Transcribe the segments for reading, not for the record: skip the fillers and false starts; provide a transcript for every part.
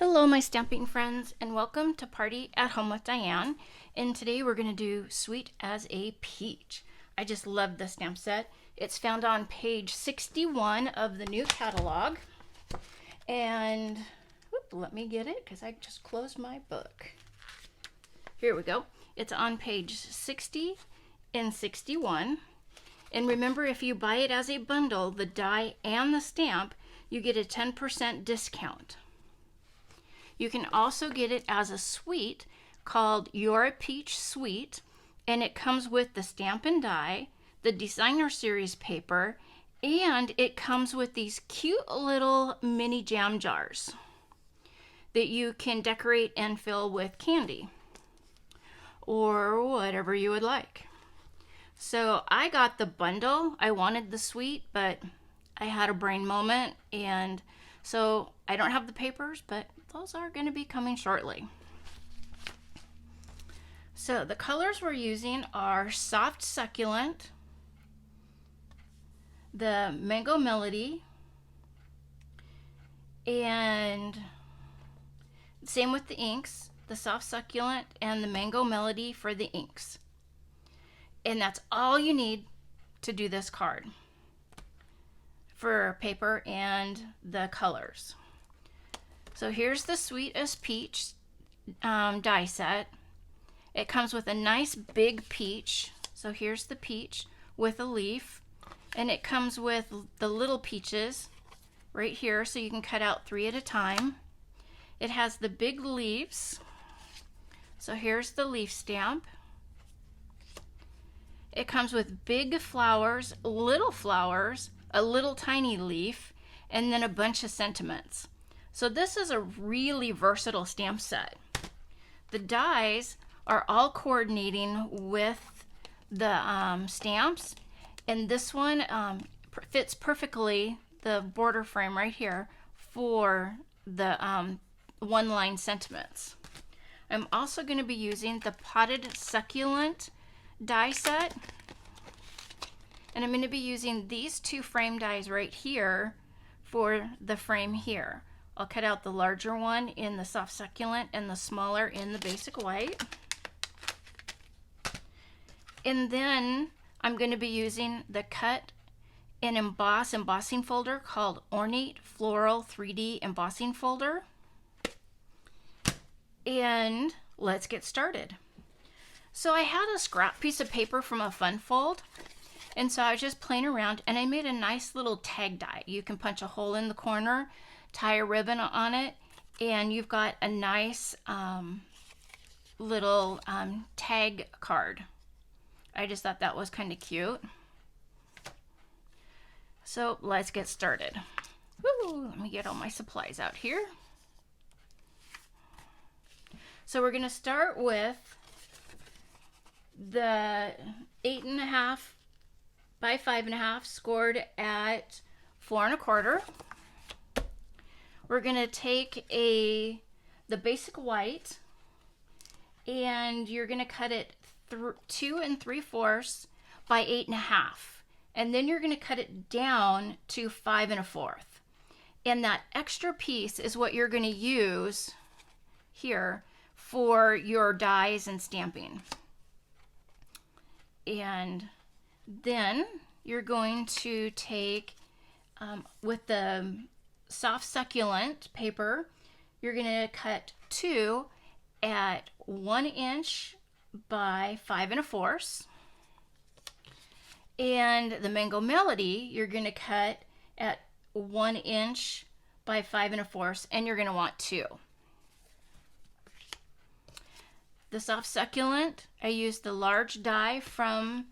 Hello my stamping friends and welcome to Party at Home with Diane, and today we're going to do Sweet as a Peach. I just love this stamp set. It's found on page 61 of the new catalog, and let me get it because I just closed my book. Here we go. It's on page 60 and 61, and remember, if you buy it as a bundle, the die and the stamp, you get a 10% discount. You can also get it as a suite called Your Peach Suite, and it comes with the stamp and die, the designer series paper, and it comes with these cute little mini jam jars that you can decorate and fill with candy or whatever you would like. So I got the bundle. I wanted the suite, but I had a brain moment, and so I don't have the papers, but those are going to be coming shortly. So the colors we're using are Soft Succulent, the Mango Melody, and same with the inks, the Soft Succulent and the Mango Melody for the inks. And that's all you need to do this card for paper and the colors. So here's the Sweet as Peach die set. It comes with a nice big peach. So here's the peach with a leaf, and it comes with the little peaches right here, so you can cut out 3 at a time. It has the big leaves. So here's the leaf stamp. It comes with big flowers, a little tiny leaf, and then a bunch of sentiments. So this is a really versatile stamp set. The dies are all coordinating with the stamps, and this one fits perfectly, the border frame right here, for the one-line sentiments. I'm also going to be using the Potted Succulent die set, and I'm going to be using these 2 frame dies right here for the frame here. I'll cut out the larger one in the Soft Succulent and the smaller in the basic white. And then I'm going to be using the Cut and Emboss embossing folder called Ornate Floral 3D Embossing Folder. And let's get started. So I had a scrap piece of paper from a fun fold, and so I was just playing around, and I made a nice little tag die. You can punch a hole in the corner, tie a ribbon on it, and you've got a nice little tag card. I just thought that was kind of cute. So let's get started. Woo, let me get all my supplies out here. So we're going to start with the 8.5 by 5.5 scored at 4 1/4. We're gonna take the basic white, and you're gonna cut it 2 3/4 by 8.5, and then you're gonna cut it down to 5 1/4. And that extra piece is what you're gonna use here for your dies and stamping. And then you're going to take with the Soft Succulent paper, you're going to cut 2 at 1 inch by 5 1/4, and the Mango Melody you're going to cut at 1 inch by 5 1/4, and you're going to want 2. The Soft Succulent, I used the large die from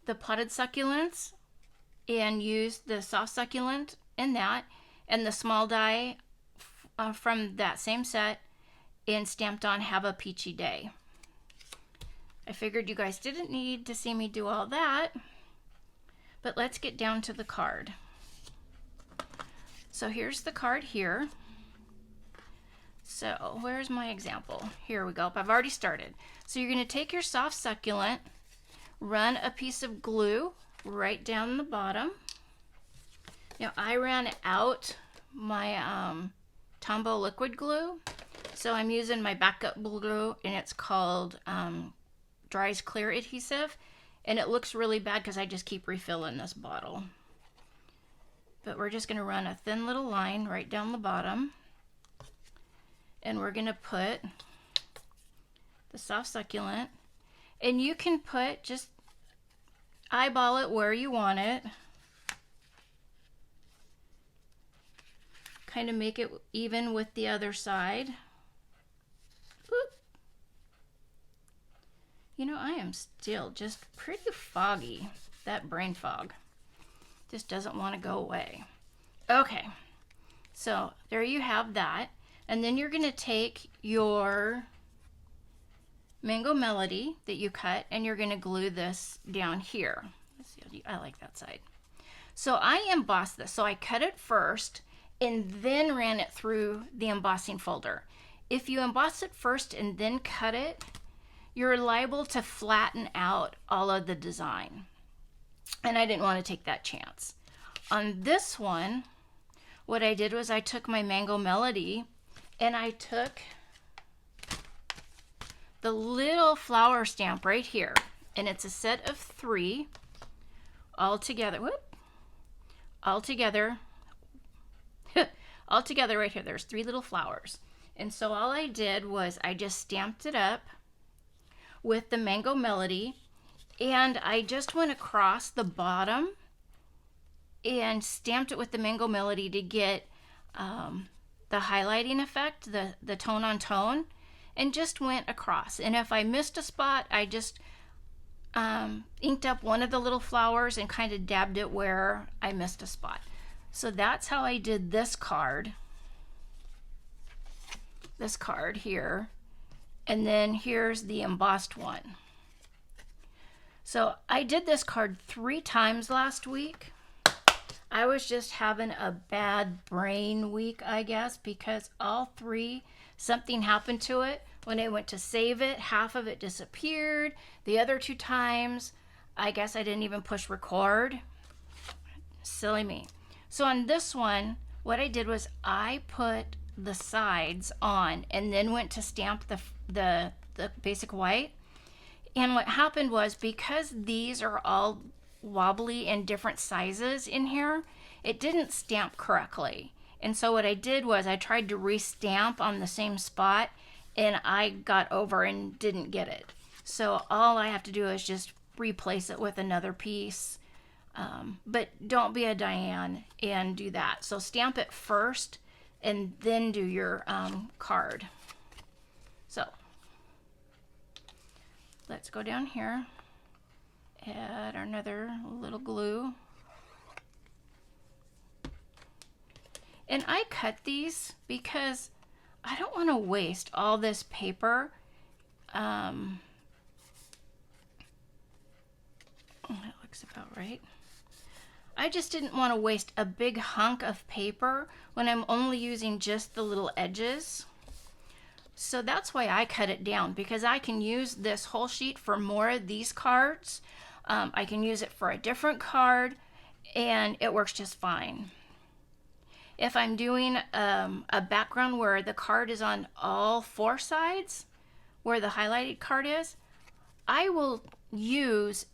the Potted Succulents and used the Soft Succulent in that, and the small die from that same set, and stamped on Have a Peachy Day. I figured you guys didn't need to see me do all that, but let's get down to the card. So here's the card here. So where's my example? Here we go. I've already started. So you're going to take your Soft Succulent, run a piece of glue right down the bottom. Now I ran out my Tombow liquid glue. So I'm using my backup glue, and it's called Dries Clear Adhesive. And it looks really bad because I just keep refilling this bottle. But we're just going to run a thin little line right down the bottom. And we're going to put the soft succulent. And you can put, just eyeball it where you want it. Kind of make it even with the other side. Oop. You know, I am still just pretty foggy. That brain fog just doesn't want to go away. Okay, so there you have that. And then you're going to take your Mango Melody that you cut, and you're going to glue this down here. Let's see, I like that side. So I embossed this. So I cut it first and then ran it through the embossing folder. If you emboss it first and then cut it, you're liable to flatten out all of the design. And I didn't want to take that chance. On this one, what I did was I took my Mango Melody and I took the little flower stamp right here. And it's a set of 3 all together. Whoop! All together. All together right here. There's 3 little flowers. And so all I did was I just stamped it up with the Mango Melody, and I just went across the bottom and stamped it with the Mango Melody to get the highlighting effect, the tone on tone, and just went across. And if I missed a spot, I just inked up one of the little flowers and kind of dabbed it where I missed a spot. So that's how I did this card. This card here. And then here's the embossed one. So I did this card 3 times last week. I was just having a bad brain week, I guess, because all 3, something happened to it. When I went to save it, half of it disappeared. The other 2 times, I guess I didn't even push record. Silly me. So on this one, what I did was I put the sides on and then went to stamp the basic white. And what happened was, because these are all wobbly in different sizes in here, it didn't stamp correctly. And so what I did was I tried to re-stamp on the same spot, and I got over and didn't get it. So all I have to do is just replace it with another piece. But don't be a Diane and do that. So stamp it first and then do your card. So let's go down here, add another little glue. And I cut these because I don't want to waste all this paper. That looks about right. I just didn't want to waste a big hunk of paper when I'm only using just the little edges. So that's why I cut it down, because I can use this whole sheet for more of these cards. I can use it for a different card, and it works just fine. If I'm doing a background where the card is on all 4 sides, where the highlighted card is, I will use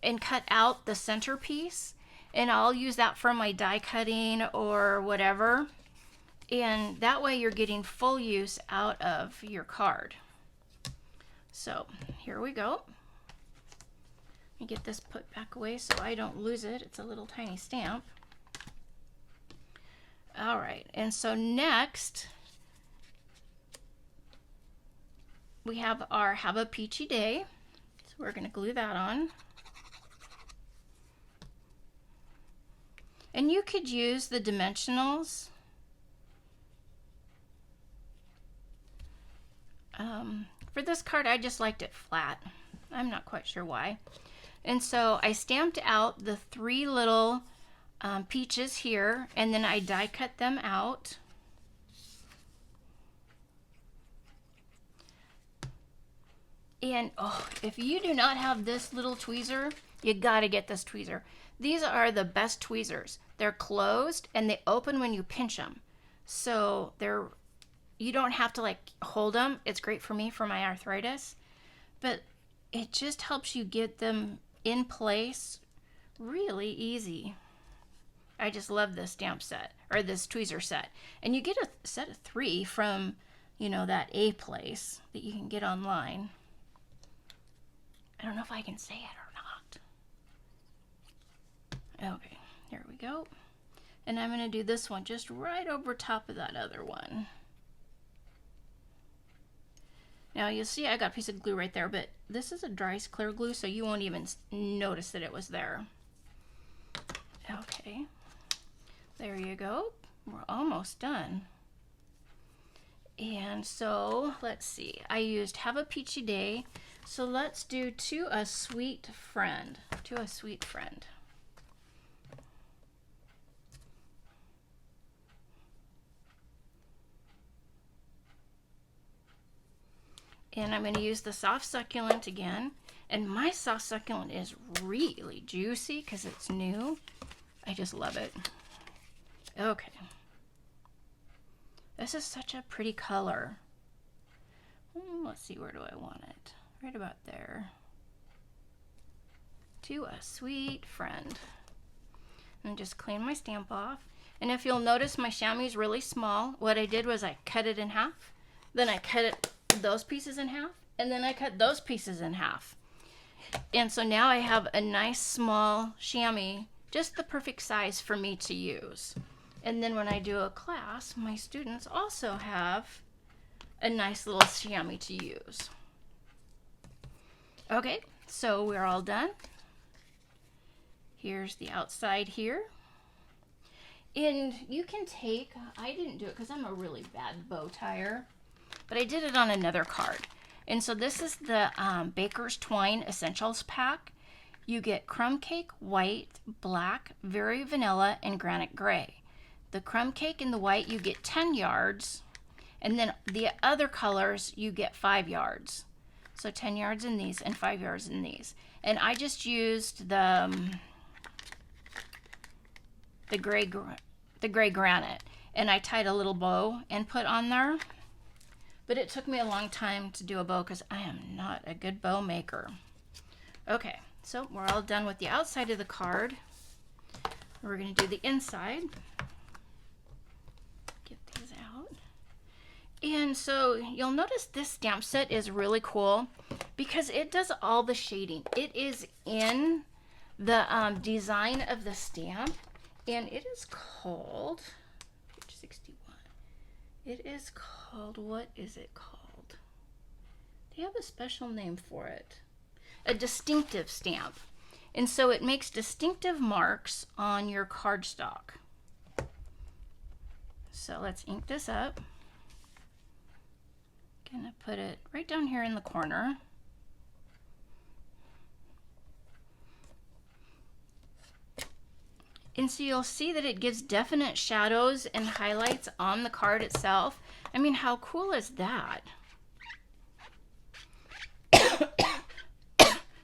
and cut out the centerpiece, and I'll use that for my die cutting or whatever. And that way you're getting full use out of your card. So here we go. Let me get this put back away so I don't lose it. It's a little tiny stamp. All right, and so next we have our Have a Peachy Day. So we're going to glue that on. And you could use the dimensionals. For this card, I just liked it flat. I'm not quite sure why. And so I stamped out the 3 little peaches here, and then I die cut them out. And oh, if you do not have this little tweezer, you gotta get this tweezer. These are the best tweezers. They're closed and they open when you pinch them. So you don't have to like hold them. It's great for me for my arthritis, but it just helps you get them in place really easy. I just love this stamp set, or this tweezer set. And you get a set of 3 from, you know, that A place that you can get online. I don't know if I can say it or not. Okay, here we go. And I'm going to do this one just right over top of that other one. Now you'll see I got a piece of glue right there, but this is a dry clear glue, so you won't even notice that it was there. Okay, there you go. We're almost done. And so let's see, I used Have a Peachy Day. So let's do To a Sweet Friend. To a Sweet Friend. And I'm going to use the soft succulent again. And my soft succulent is really juicy because it's new. I just love it. Okay. This is such a pretty color. Let's see, where do I want it? Right about there. To a Sweet Friend. And just clean my stamp off. And if you'll notice, my chamois is really small. What I did was I cut it in half. Then I cut those pieces in half. And then I cut those pieces in half. And so now I have a nice small chamois, just the perfect size for me to use. And then when I do a class, my students also have a nice little chamois to use. Okay, so we're all done. Here's the outside here. And you can take, I didn't do it because I'm a really bad bow tire, but I did it on another card. And so this is the Baker's Twine Essentials Pack. You get crumb cake, white, black, very vanilla, and granite gray. The crumb cake and the white, you get 10 yards. And then the other colors, you get 5 yards. So 10 yards in these and 5 yards in these. And I just used the gray granite. And I tied a little bow and put on there. But it took me a long time to do a bow because I am not a good bow maker. Okay, so we're all done with the outside of the card. We're going to do the inside. Get these out. And so you'll notice this stamp set is really cool because it does all the shading. It is in the design of the stamp, and it is called, page 61. It is called, what is it called? They have a special name for it. A distinctive stamp. And so it makes distinctive marks on your cardstock. So let's ink this up. Gonna put it right down here in the corner. And so you'll see that it gives definite shadows and highlights on the card itself. I mean, how cool is that?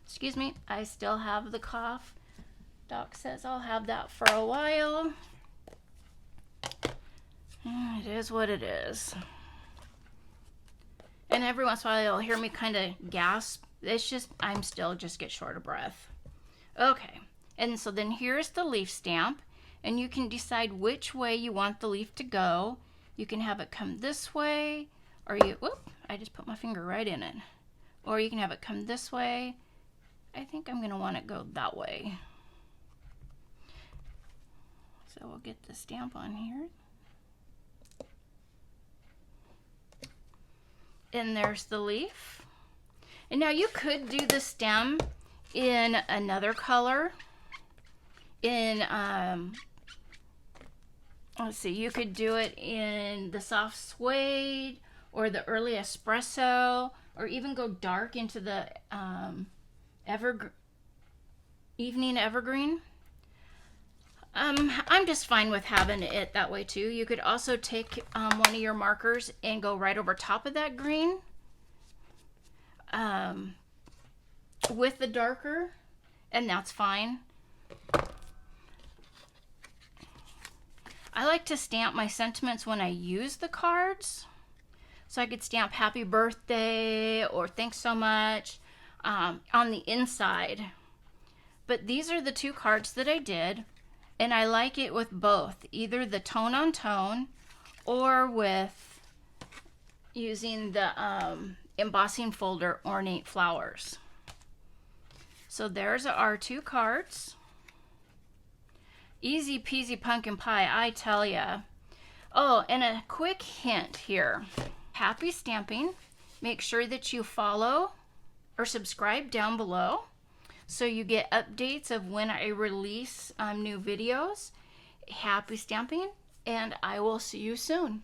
Excuse me, I still have the cough. Doc says I'll have that for a while. It is what it is. And every once in a while you'll hear me kind of gasp. It's just, I'm still just get short of breath. Okay, and so then here's the leaf stamp. And you can decide which way you want the leaf to go. You can have it come this way, or whoop, I just put my finger right in it. Or you can have it come this way. I think I'm going to want it go that way. So we'll get the stamp on here. And there's the leaf. And now you could do the stem in another color. In, let's see, you could do it in the soft suede or the early espresso, or even go dark into the evening evergreen. I'm just fine with having it that way too. You could also take one of your markers and go right over top of that green with the darker, and that's fine. I like to stamp my sentiments when I use the cards. So I could stamp happy birthday or thanks so much on the inside. But these are the two cards that I did, and I like it with both, either the tone on tone or with using the embossing folder ornate flowers. So there's our two cards. Easy peasy pumpkin pie, I tell ya. Oh, and a quick hint here. Happy stamping. Make sure that you follow or subscribe down below so you get updates of when I release new videos. Happy stamping, and I will see you soon.